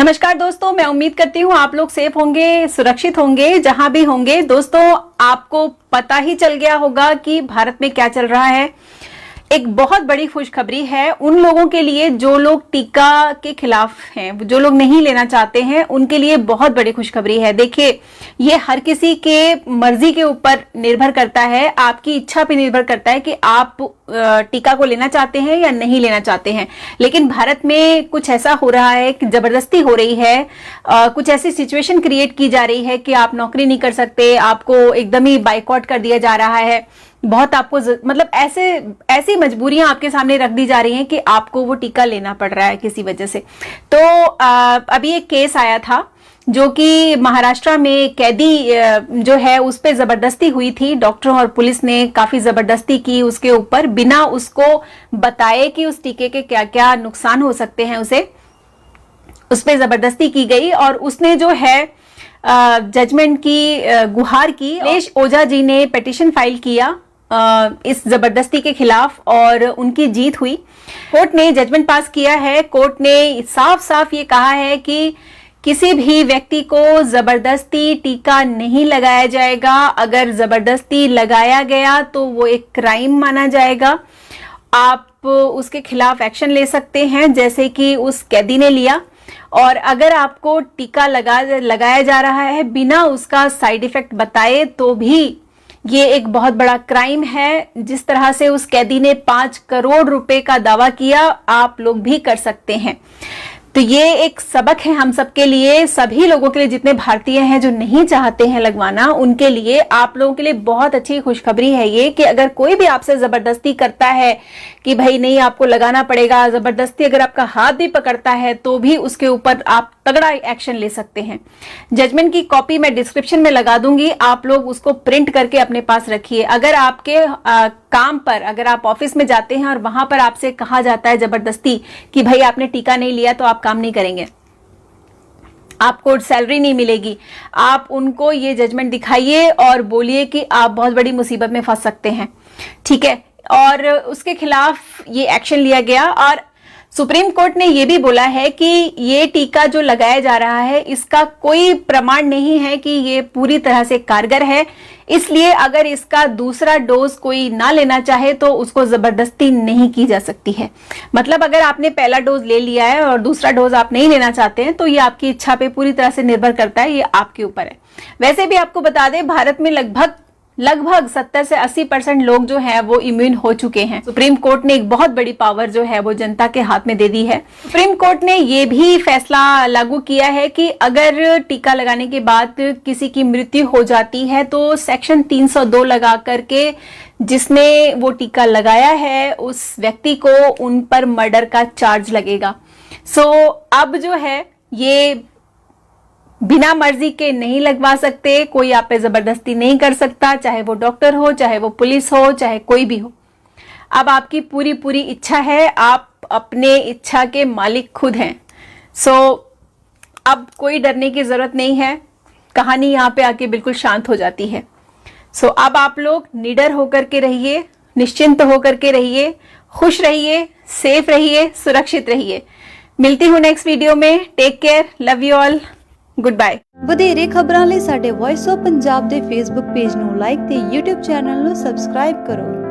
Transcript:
नमस्कार दोस्तों, मैं उम्मीद करती हूँ आप लोग सेफ होंगे, सुरक्षित होंगे जहां भी होंगे। दोस्तों, आपको पता ही चल गया होगा कि भारत में क्या चल रहा है। एक बहुत बड़ी खुशखबरी है उन लोगों के लिए जो लोग टीका के खिलाफ हैं, जो लोग नहीं लेना चाहते हैं, उनके लिए बहुत बड़ी खुशखबरी है। देखिए, ये हर किसी के मर्जी के ऊपर निर्भर करता है, आपकी इच्छा पे निर्भर करता है कि आप टीका को लेना चाहते हैं या नहीं लेना चाहते हैं। लेकिन भारत में कुछ ऐसा हो रहा है कि जबरदस्ती हो रही है, कुछ ऐसी सिचुएशन क्रिएट की जा रही है कि आप नौकरी नहीं कर सकते, आपको एकदम ही बाइकआउट कर दिया जा रहा है। बहुत आपको मतलब ऐसी मजबूरियां आपके सामने रख दी जा रही हैं कि आपको वो टीका लेना पड़ रहा है किसी वजह से। तो अभी एक केस आया था जो कि महाराष्ट्र में कैदी जो है उस पे जबरदस्ती हुई थी। डॉक्टरों और पुलिस ने काफी जबरदस्ती की उसके ऊपर, बिना उसको बताए कि उस टीके के क्या क्या नुकसान हो सकते हैं, उस पे जबरदस्ती की गई। और उसने जो है जजमेंट की गुहार की। नरेश ओझा जी ने पिटीशन फाइल किया इस जबरदस्ती के खिलाफ और उनकी जीत हुई। कोर्ट ने जजमेंट पास किया है। कोर्ट ने साफ साफ ये कहा है कि किसी भी व्यक्ति को जबरदस्ती टीका नहीं लगाया जाएगा। अगर जबरदस्ती लगाया गया तो वो एक क्राइम माना जाएगा। आप उसके खिलाफ एक्शन ले सकते हैं जैसे कि उस कैदी ने लिया। और अगर आपको टीका लगाया जा रहा है बिना उसका साइड इफेक्ट बताए तो भी ये एक बहुत बड़ा क्राइम है। जिस तरह से उस कैदी ने 5 करोड़ रुपए का दावा किया, आप लोग भी कर सकते हैं। तो ये एक सबक है हम सबके लिए, सभी लोगों के लिए, जितने भारतीय हैं जो नहीं चाहते हैं लगवाना, उनके लिए, आप लोगों के लिए बहुत अच्छी खुशखबरी है ये कि अगर कोई भी आपसे जबरदस्ती करता है कि भाई नहीं आपको लगाना पड़ेगा, जबरदस्ती अगर आपका हाथ भी पकड़ता है तो भी उसके ऊपर आप तगड़ा एक्शन ले सकते हैं। जजमेंट की कॉपी मैं डिस्क्रिप्शन में लगा दूंगी, आप लोग उसको प्रिंट करके अपने पास रखिए। अगर आपके काम पर, अगर आप ऑफिस में जाते हैं और वहां पर आपसे कहा जाता है जबरदस्ती कि भाई आपने टीका नहीं लिया तो आप काम नहीं करेंगे, आपको सैलरी नहीं मिलेगी, आप उनको ये जजमेंट दिखाइए और बोलिए कि आप बहुत बड़ी मुसीबत में फंस सकते हैं, ठीक है। और उसके खिलाफ ये एक्शन लिया गया। और सुप्रीम कोर्ट ने यह भी बोला है कि ये टीका जो लगाया जा रहा है इसका कोई प्रमाण नहीं है कि ये पूरी तरह से कारगर है। इसलिए अगर इसका दूसरा डोज कोई ना लेना चाहे तो उसको जबरदस्ती नहीं की जा सकती है। मतलब अगर आपने पहला डोज ले लिया है और दूसरा डोज आप नहीं लेना चाहते हैं तो ये आपकी इच्छा पे पूरी तरह से निर्भर करता है, ये आपके ऊपर है। वैसे भी आपको बता दें, भारत में लगभग 70 से 80% लोग जो हैं वो इम्यून हो चुके हैं। सुप्रीम कोर्ट ने एक बहुत बड़ी पावर जो है वो जनता के हाथ में दे दी है। सुप्रीम कोर्ट ने ये भी फैसला लागू किया है कि अगर टीका लगाने के बाद किसी की मृत्यु हो जाती है तो सेक्शन 302 लगा करके जिसने वो टीका लगाया है उस व्यक्ति को उन पर मर्डर का चार्ज लगेगा। सो अब जो है ये बिना मर्जी के नहीं लगवा सकते, कोई आप पे जबरदस्ती नहीं कर सकता, चाहे वो डॉक्टर हो, चाहे वो पुलिस हो, चाहे कोई भी हो। अब आपकी पूरी इच्छा है, आप अपने इच्छा के मालिक खुद हैं। सो अब कोई डरने की जरूरत नहीं है, कहानी यहाँ पे आके बिल्कुल शांत हो जाती है। सो अब आप लोग निडर होकर के रहिए, निश्चिंत होकर के रहिए, खुश रहिए, सेफ रहिए, सुरक्षित रहिए। मिलती हूँ नेक्स्ट वीडियो में। Take care, love you all, goodbye. ਵਧੇਰੇ ਖਬਰਾਂ ਲਈ ਸਾਡੇ ਵੌਇਸ ਆਫ ਪੰਜਾਬ ਦੇ ਫੇਸਬੁੱਕ ਪੇਜ ਨੂੰ ਲਾਈਕ ਤੇ YouTube ਚੈਨਲ ਨੂੰ ਸਬਸਕ੍ਰਾਈਬ ਕਰੋ।